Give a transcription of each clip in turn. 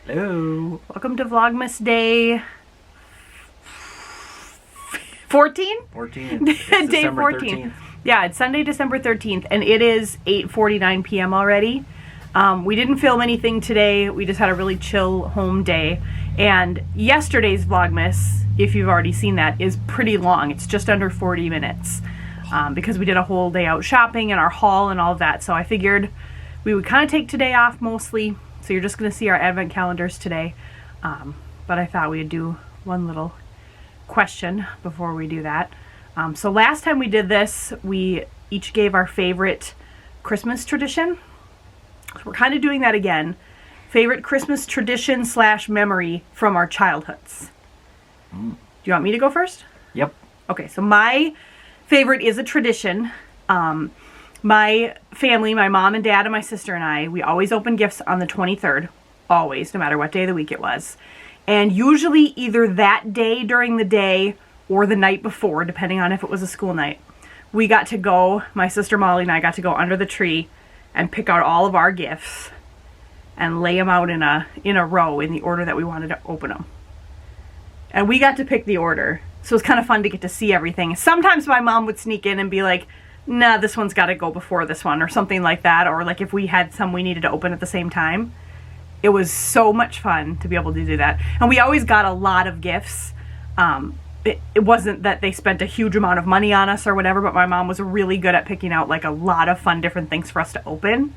Hello. Welcome to Vlogmas Day 14? 14. Day December 14. 13th. Yeah, it's Sunday, December 13th, and it is 8:49 p.m. already. We didn't film anything today. We just had a really chill home day. And yesterday's Vlogmas, if you've already seen that, is pretty long. It's just under 40 minutes because we did a whole day out shopping and our haul and all of that. So I figured we would kind of take today off mostly. So you're just going to see our advent calendars today. But I thought we'd do one little question before we do that. So last time we did this, we each gave our favorite Christmas tradition. So we're kind of doing that again. Favorite Christmas tradition / memory from our childhoods. Do you want me to go first? Yep. Okay, so my favorite is a tradition. My family, my mom and dad and my sister and I, we always open gifts on the 23rd. Always, no matter what day of the week it was. And usually either that day during the day or the night before, depending on if it was a school night. We got to go, my sister Molly and I got to go under the tree and pick out all of our gifts and lay them out in a row in the order that we wanted to open them. And we got to pick the order. So it was kind of fun to get to see everything. Sometimes my mom would sneak in and be like, nah, this one's got to go before this one or something like that. Or like if we had some we needed to open at the same time. It was so much fun to be able to do that. And we always got a lot of gifts. It wasn't that they spent a huge amount of money on us or whatever, but my mom was really good at picking out like a lot of fun different things for us to open.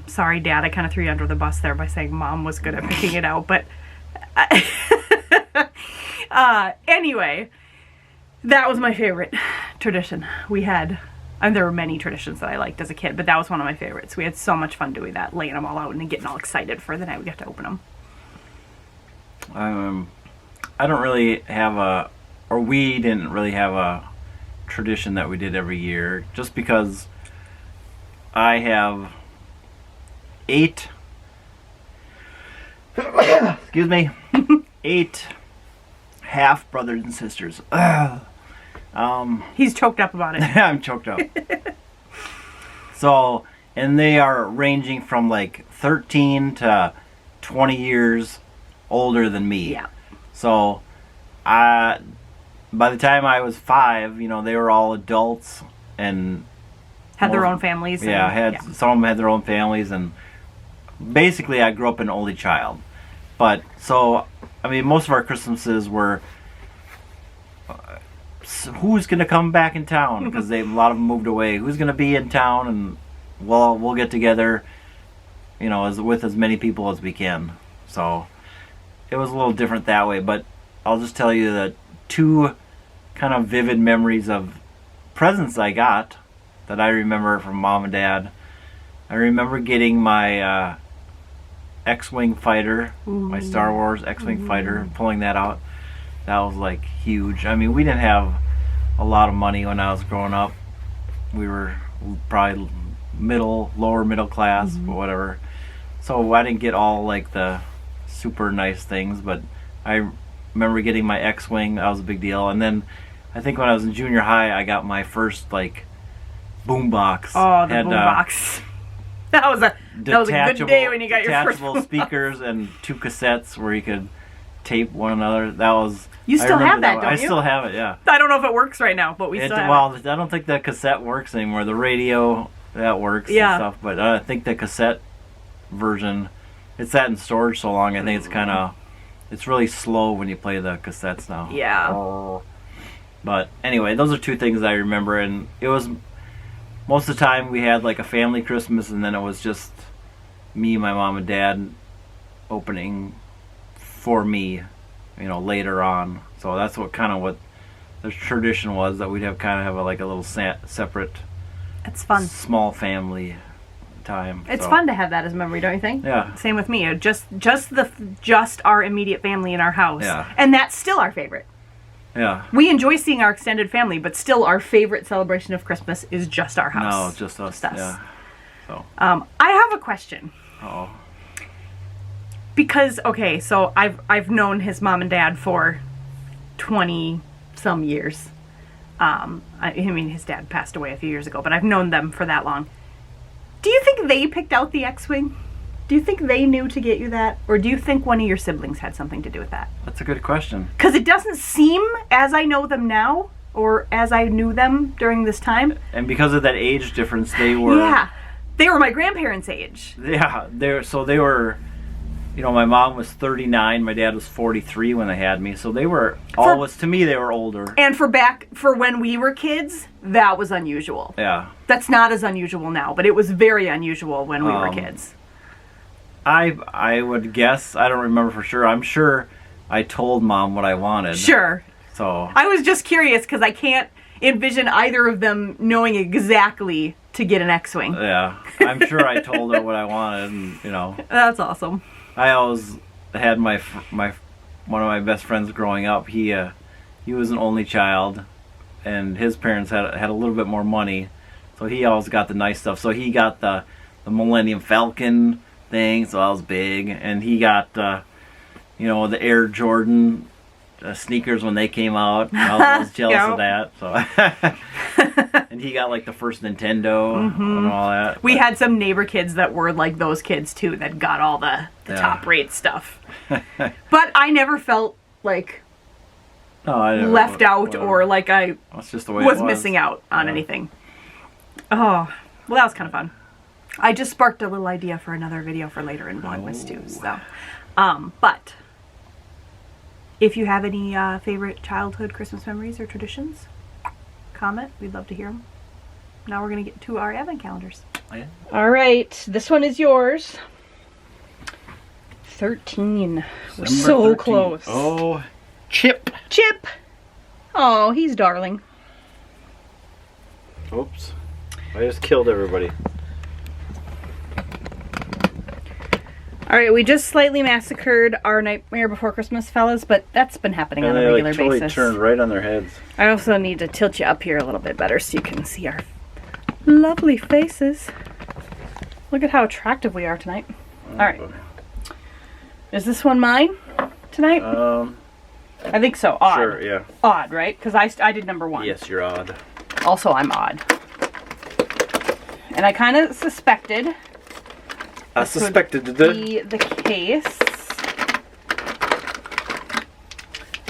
Sorry, Dad, I kind of threw you under the bus there by saying Mom was good at picking it out. But anyway, that was my favorite tradition we had. And there were many traditions that I liked as a kid, but that was one of my favorites. We had so much fun doing that, laying them all out and getting all excited for the night we got to open them. I don't really have we didn't really have a tradition that we did every year, just because I have 8 excuse me 8 half brothers and sisters. He's choked up about it. I'm choked up. So, and they are ranging from like 13 to 20 years older than me. Yeah. So, by the time I was 5, they were all adults and Had their own families. Yeah, some of them had their own families, and basically I grew up an only child. But so, I mean, most of our Christmases were who's going to come back in town, because a lot of them moved away. Who's going to be in town, and we'll get together, with as many people as we can. So it was a little different that way. But I'll just tell you that 2 kind of vivid memories of presents I got that I remember from Mom and Dad. I remember getting my X-Wing fighter, my Star Wars X-Wing fighter, pulling that out. That was like huge. I mean, we didn't have a lot of money when I was growing up. We were probably lower middle class, but whatever. So I didn't get all like the super nice things, but I remember getting my X-Wing. That was a big deal. And then I think when I was in junior high, I got my first like boombox. Oh, the boombox. That was a good day when you got your first detachable speakers and 2 cassettes where you could tape one another. That was. You still have that, don't you? I still have it, yeah. I don't know if it works right now, but we still have it. Well, I don't think the cassette works anymore. The radio, that works and stuff. But I think the cassette version, it's sat in storage so long, I think it's really slow when you play the cassettes now. Yeah. But anyway, those are 2 things I remember. And it was, most of the time we had like a family Christmas, and then it was just me, my mom, and dad opening for me, later on. So that's what the tradition was, that we'd have a little separate. It's fun. Small family time. It's fun to have that as a memory, don't you think? Yeah. Same with me. Just our immediate family in our house. Yeah. And that's still our favorite. Yeah. We enjoy seeing our extended family, but still our favorite celebration of Christmas is just our house. No, just us. Yeah. So. I have a question. Uh-oh. Because, okay, so I've known his mom and dad for 20 some years. I mean, his dad passed away a few years ago, but I've known them for that long. Do you think they picked out the X-Wing? Do you think they knew to get you that? Or do you think one of your siblings had something to do with that? That's a good question. Because it doesn't seem, as I know them now, or as I knew them during this time. And because of that age difference, they were... Yeah. They were my grandparents' age. Yeah, they were... You know, my mom was 39, my dad was 43 when they had me, so they were always, to me, they were older. And for when we were kids, that was unusual. Yeah. That's not as unusual now, but it was very unusual when we were kids. I would guess, I don't remember for sure, I'm sure I told Mom what I wanted. Sure. So. I was just curious because I can't envision either of them knowing exactly to get an X-Wing. Yeah. I'm sure I told her what I wanted, and, you know. That's awesome. I always had one of my best friends growing up. He was an only child, and his parents had a little bit more money, so he always got the nice stuff. So he got the Millennium Falcon thing, so that was big, and he got the Air Jordan sneakers when they came out. I was jealous of that. So, and he got like the first Nintendo and all that. We had some neighbor kids that were like those kids too, that got all the top rate stuff. But I never felt like left out or like I That's just the way was missing out on anything. Oh, well, that was kind of fun. I just sparked a little idea for another video for later in Vlogmas too. So, but if you have any favorite childhood Christmas memories or traditions, comment. We'd love to hear them. Now we're going to get to our advent calendars. Oh, yeah. All right. This one is yours. 13. We're so 13. close. Oh, Chip. Chip. Oh, he's darling. Oops. I just killed everybody. Alright, we just slightly massacred our Nightmare Before Christmas fellas, but that's been happening on a regular totally basis. turned right on their heads. I also need to tilt you up here a little bit better so you can see our lovely faces. Look at how attractive we are tonight. Alright. Is this one mine tonight? I think so. Odd. Sure, yeah. Odd, right? Because I did number 1. Yes, you're odd. Also, I'm odd. And I kind of suspected... I suspected be the case.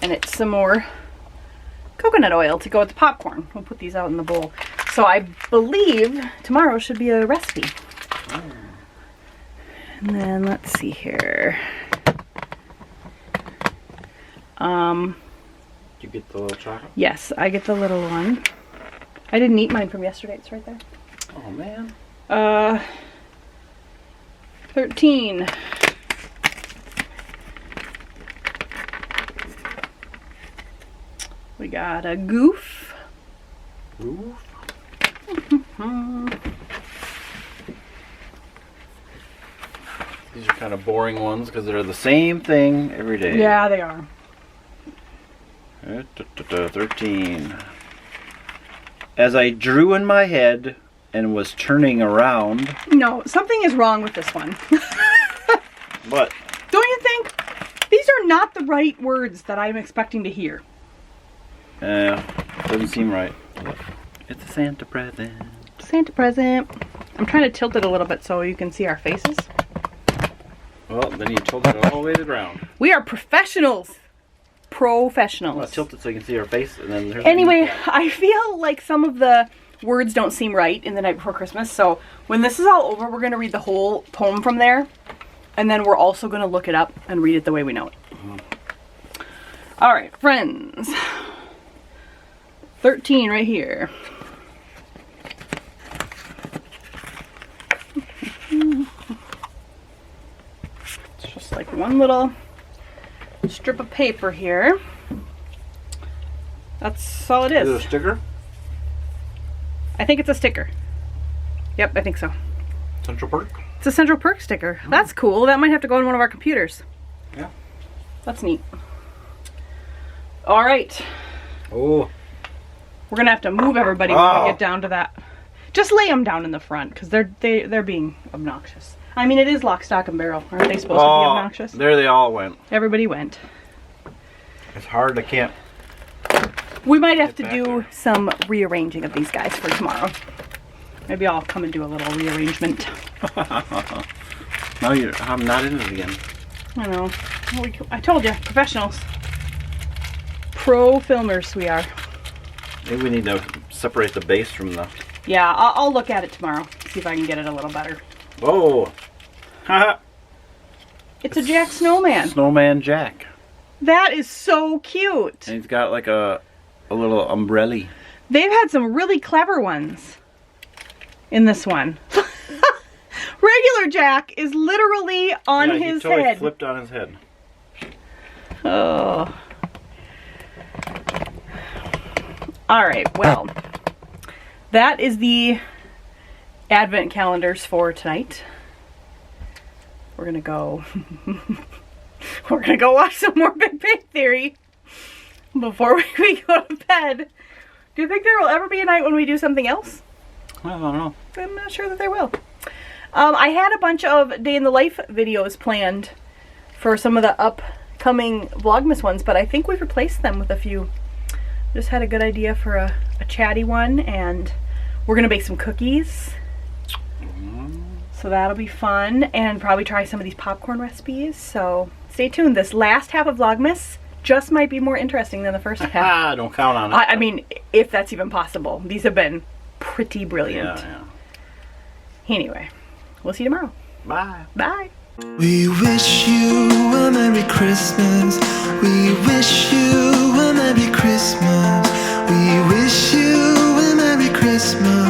And it's some more coconut oil to go with the popcorn. We'll put these out in the bowl. So I believe tomorrow should be a recipe. And then let's see here. Did you get the little chocolate? Yes, I get the little one. I didn't eat mine from yesterday. It's right there. Oh man. 13. We got a goof. Goof? These are kind of boring ones because they're the same thing every day. Yeah, they are. 13. As I drew in my head and was turning around. No, something is wrong with this one. What? Don't you think? These are not the right words that I'm expecting to hear. Doesn't seem right. It's a Santa present. Santa present. I'm trying to tilt it a little bit so you can see our faces. Well, then you tilt it all the way to the ground. We are professionals. Professionals. Well, tilt it so you can see our face, and then there's. Anyway, I feel like some of the words don't seem right in The Night Before Christmas, so when this is all over, we're going to read the whole poem from there, and then we're also going to look it up and read it the way we know it. All right, friends. 13 right here. It's just like one little strip of paper here. That's all it is. Is it a sticker? I think it's a sticker. Yep, I think so. Central Perk? It's a Central Perk sticker. That's cool. That might have to go on one of our computers. Yeah. That's neat. All right. Oh. We're gonna have to move everybody when we get down to that. Just lay them down in the front because they're being obnoxious. I mean, it is lock, stock, and barrel. Aren't they supposed to be obnoxious? There they all went. Everybody went. It's hard. I can't. We might have to do some rearranging of these guys for tomorrow. Maybe I'll come and do a little rearrangement. No, I'm not in it again. I know. I told you, professionals. Pro filmers we are. Maybe we need to separate the base from the... Yeah, I'll look at it tomorrow. See if I can get it a little better. Whoa! Haha! It's a Jack Snowman. Snowman Jack. That is so cute. And he's got like a little umbrella. They've had some really clever ones in this one. Regular Jack is literally on his he totally head. Flipped on his head. Oh. All right, well, that is the advent calendars for tonight. We're gonna go. We're gonna go watch some more Big Bang Theory before we go to bed. Do you think there will ever be a night when we do something else? I don't know. I'm not sure that there will. I had a bunch of day in the life videos planned for some of the upcoming Vlogmas ones, but I think we've replaced them with a few. Just had a good idea for a chatty one, and we're gonna bake some cookies. So that'll be fun, and probably try some of these popcorn recipes. So stay tuned. This last half of Vlogmas just might be more interesting than the first half. Don't count on it. I mean, if that's even possible. These have been pretty brilliant. Yeah. Anyway, we'll see you tomorrow. Bye. Bye. We wish you a Merry Christmas. We wish you a Merry Christmas. We wish you a Merry Christmas.